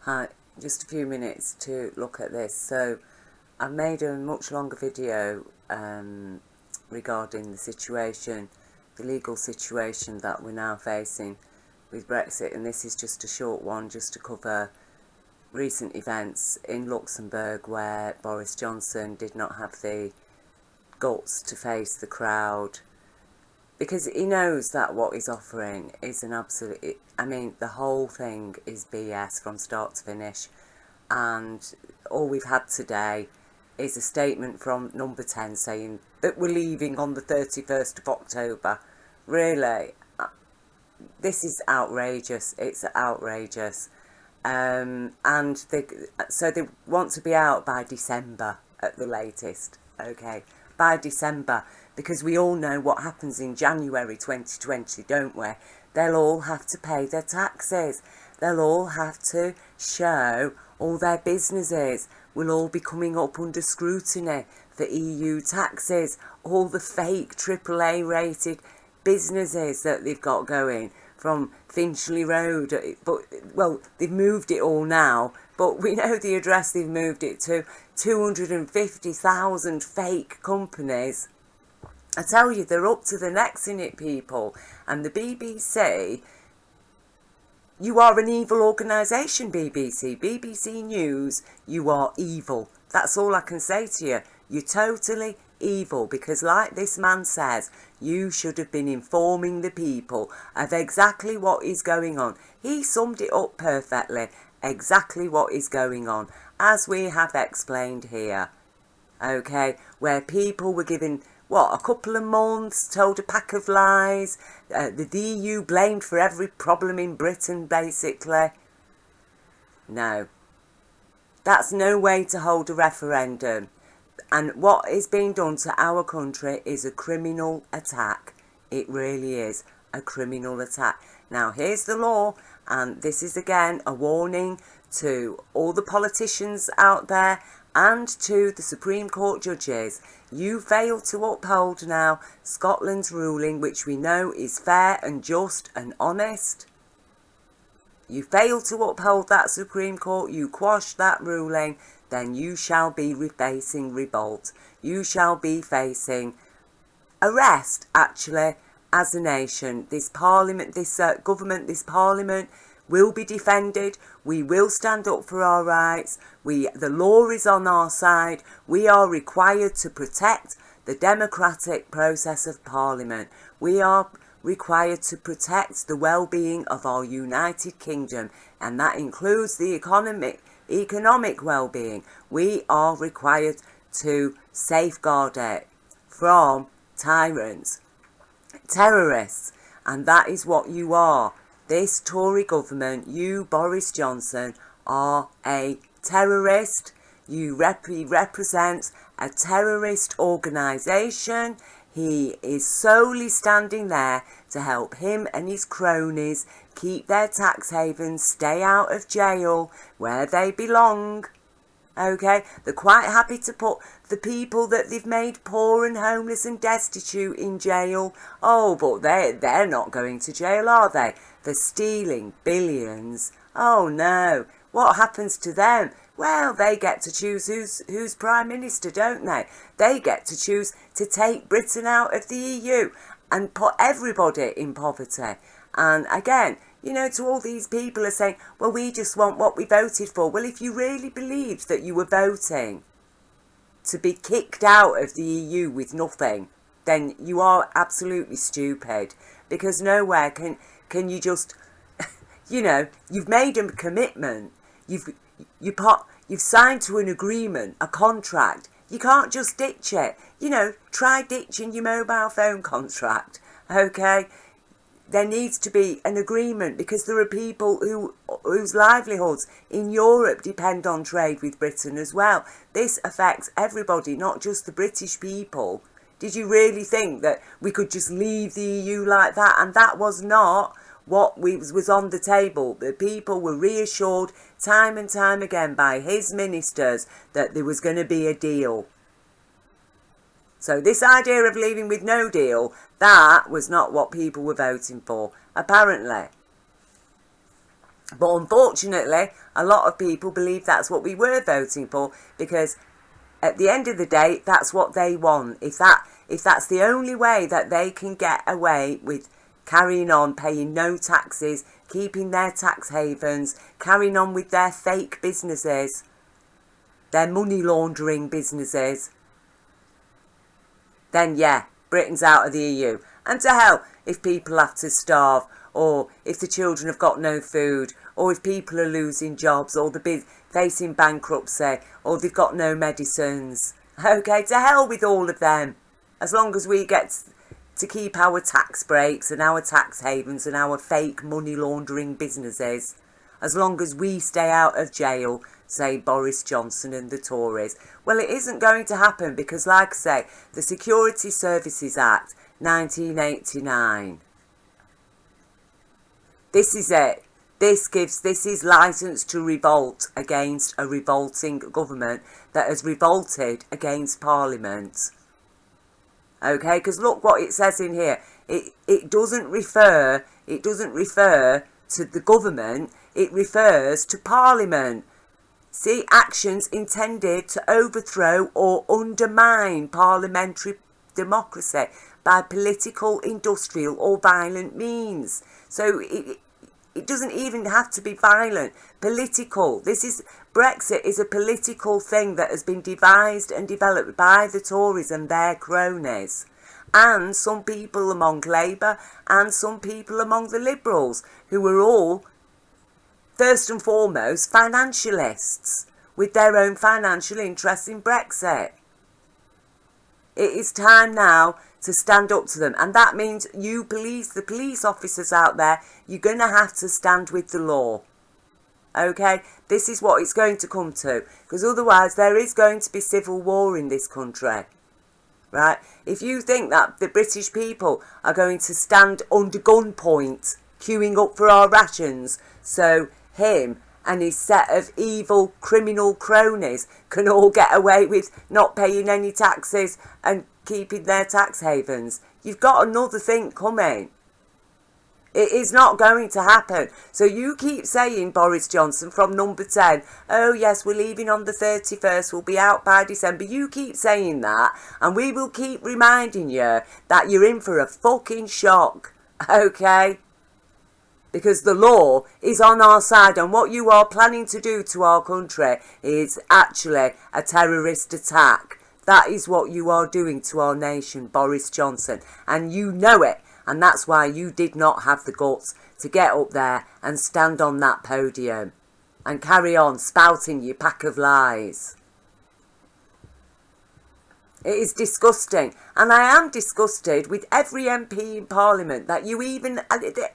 Hi, just a few minutes to look at this. So I've made a much longer video regarding the situation, the legal situation that we're now facing with Brexit, and this is just a short one just to cover recent events in Luxembourg where Boris Johnson did not have the guts to face the crowd, because he knows that what he's offering is an absolute, I mean, the whole thing is BS from start to finish, and all we've had today is a statement from number 10 saying that we're leaving on the 31st of October. Really, this is outrageous. It's outrageous. So they want to be out by December at the latest, okay, by December, because we all know what happens in January 2020, don't we? They'll all have to pay their taxes. They'll all have to show all their businesses. Will all be coming up under scrutiny for EU taxes. All the fake AAA rated businesses that they've got going from Finchley Road, but, well, they've moved it all now, but we know the address they've moved it to. 250,000 fake companies. I tell you, they're up to the necks in it, people. And the BBC, you are an evil organisation, BBC. BBC News, you are evil. That's all I can say to you. You're totally evil, because like this man says, you should have been informing the people of exactly what is going on. He summed it up perfectly, exactly what is going on, as we have explained here, okay, where people were given, what, a couple of months, told a pack of lies, the EU blamed for every problem in Britain, basically. No, that's no way to hold a referendum. And what is being done to our country is a criminal attack. It really is a criminal attack. Now, here's the law, and this is again a warning to all the politicians out there and to the Supreme Court judges. You fail to uphold now Scotland's ruling, which we know is fair and just and honest. You fail to uphold that Supreme Court, you quash that ruling, then you shall be facing revolt. You shall be facing arrest, actually, as a nation. This parliament, this government, this parliament will be defended. We will stand up for our rights. The law is on our side. We are required to protect the democratic process of parliament. We are required to protect the well-being of our United Kingdom, and that includes the economic well-being. We are required to safeguard it from tyrants, terrorists, and that is what you are. This Tory government, you, Boris Johnson, are a terrorist. You represent a terrorist organisation. He is solely standing there to help him and his cronies keep their tax havens, stay out of jail where they belong. Okay, they're quite happy to put the people that they've made poor and homeless and destitute in jail. Oh, but they're not going to jail, are they? They're stealing billions. Oh no, what happens to them? Well, they get to choose who's Prime Minister, don't they? They get to choose to take Britain out of the EU and put everybody in poverty. And again, you know, to all these people are saying, well, we just want what we voted for. Well, if you really believed that you were voting to be kicked out of the EU with nothing, then you are absolutely stupid. Because nowhere can you just, you know, you've made a commitment. You've signed to an agreement, a contract. You can't just ditch it. You know, try ditching your mobile phone contract, okay? There needs to be an agreement, because there are people whose livelihoods in Europe depend on trade with Britain as well. This affects everybody, not just the British people. Did you really think that we could just leave the EU like that? And that was not what was on the table. The people were reassured time and time again by his ministers that there was going to be a deal. So this idea of leaving with no deal, that was not what people were voting for, apparently. But unfortunately, a lot of people believe that's what we were voting for, because at the end of the day, that's what they want. If that's the only way that they can get away with carrying on paying no taxes, keeping their tax havens, carrying on with their fake businesses, their money laundering businesses, then yeah, Britain's out of the EU. And to hell if people have to starve, or if the children have got no food, or if people are losing jobs, or facing bankruptcy, or they've got no medicines. Okay, to hell with all of them. As long as we get to keep our tax breaks and our tax havens and our fake money laundering businesses. As long as we stay out of jail, say Boris Johnson and the Tories. Well, it isn't going to happen because, like I say, the Security Services Act 1989. This is it. This is licence to revolt against a revolting government that has revolted against Parliament. Okay, because look what it says in here. It doesn't refer to the government, it refers to Parliament. See, actions intended to overthrow or undermine parliamentary democracy by political, industrial or violent means. So it doesn't even have to be violent. Political. Brexit is a political thing that has been devised and developed by the Tories and their cronies. And some people among Labour and some people among the Liberals, who are all, first and foremost, financialists with their own financial interests in Brexit. It is time now to stand up to them, and that means you the police officers out there, you're going to have to stand with the law. Okay, this is what it's going to come to, because otherwise there is going to be civil war in this country. Right? If you think that the British people are going to stand under gunpoint, queuing up for our rations, so him and his set of evil criminal cronies can all get away with not paying any taxes and keeping their tax havens, you've got another thing coming. It is not going to happen. So you keep saying, Boris Johnson, from number 10, oh yes, we're leaving on the 31st, we'll be out by December. You keep saying that, and we will keep reminding you that you're in for a fucking shock, okay? Because the law is on our side, and what you are planning to do to our country is actually a terrorist attack. That is what you are doing to our nation, Boris Johnson, and you know it. And that's why you did not have the guts to get up there and stand on that podium and carry on spouting your pack of lies. It is disgusting. And I am disgusted with every MP in Parliament that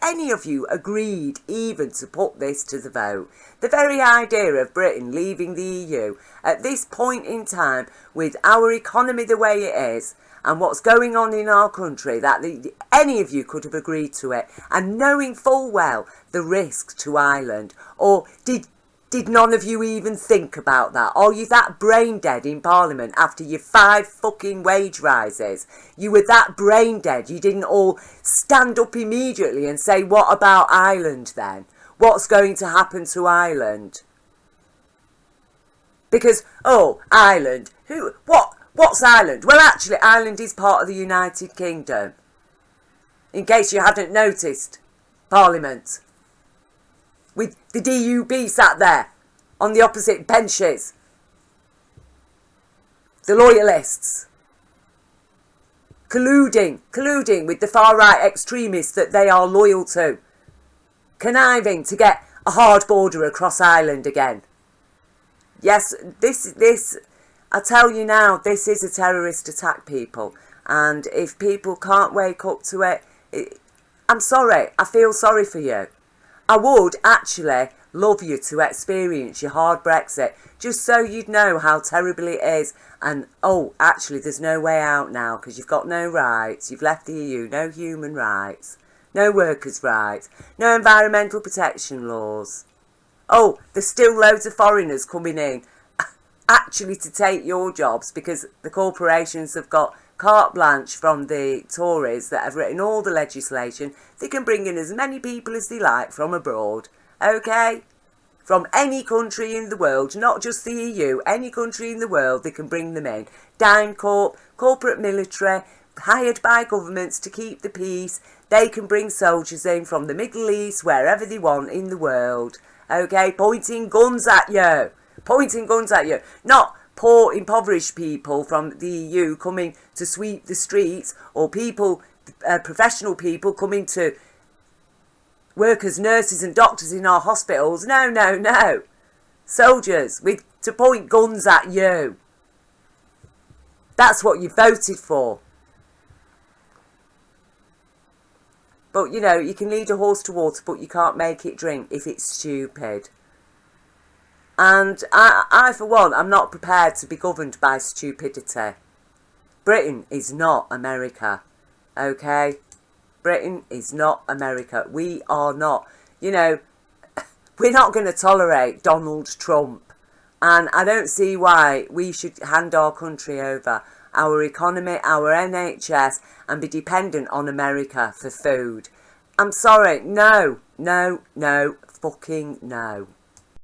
any of you agreed even to put this to the vote. The very idea of Britain leaving the EU at this point in time, with our economy the way it is, and what's going on in our country, that any of you could have agreed to it, and knowing full well the risk to Ireland. Or did none of you even think about that? Are you that brain dead in Parliament after your 5 fucking wage rises? You were that brain dead, you didn't all stand up immediately and say, what about Ireland then? What's going to happen to Ireland? Because, oh, Ireland, what's Ireland? Well, actually, Ireland is part of the United Kingdom. In case you hadn't noticed, Parliament. With the DUP sat there on the opposite benches. The loyalists. Colluding with the far-right extremists that they are loyal to. Conniving to get a hard border across Ireland again. Yes, this, I tell you now, this is a terrorist attack, people. And if people can't wake up to it, I'm sorry, I feel sorry for you. I would actually love you to experience your hard Brexit, just so you'd know how terrible it is. And, oh, actually, there's no way out now, because you've got no rights, you've left the EU, no human rights, no workers' rights, no environmental protection laws. Oh, there's still loads of foreigners coming in, actually to take your jobs, because the corporations have got carte blanche from the Tories that have written all the legislation. They can bring in as many people as they like from abroad, okay? From any country in the world, not just the EU, any country in the world, they can bring them in. DynCorp, corporate military, hired by governments to keep the peace. They can bring soldiers in from the Middle East, wherever they want in the world, okay? Pointing guns at you. Pointing guns at you. Not poor, impoverished people from the EU coming to sweep the streets, or people, professional people coming to workers, nurses and doctors in our hospitals. No, no, no. Soldiers to point guns at you. That's what you voted for. But, you know, you can lead a horse to water, but you can't make it drink if it's stupid. And I, for one, I'm not prepared to be governed by stupidity. Britain is not America, okay? Britain is not America. We are not. You know, we're not going to tolerate Donald Trump. And I don't see why we should hand our country over, our economy, our NHS, and be dependent on America for food. I'm sorry. No, no, no, fucking no.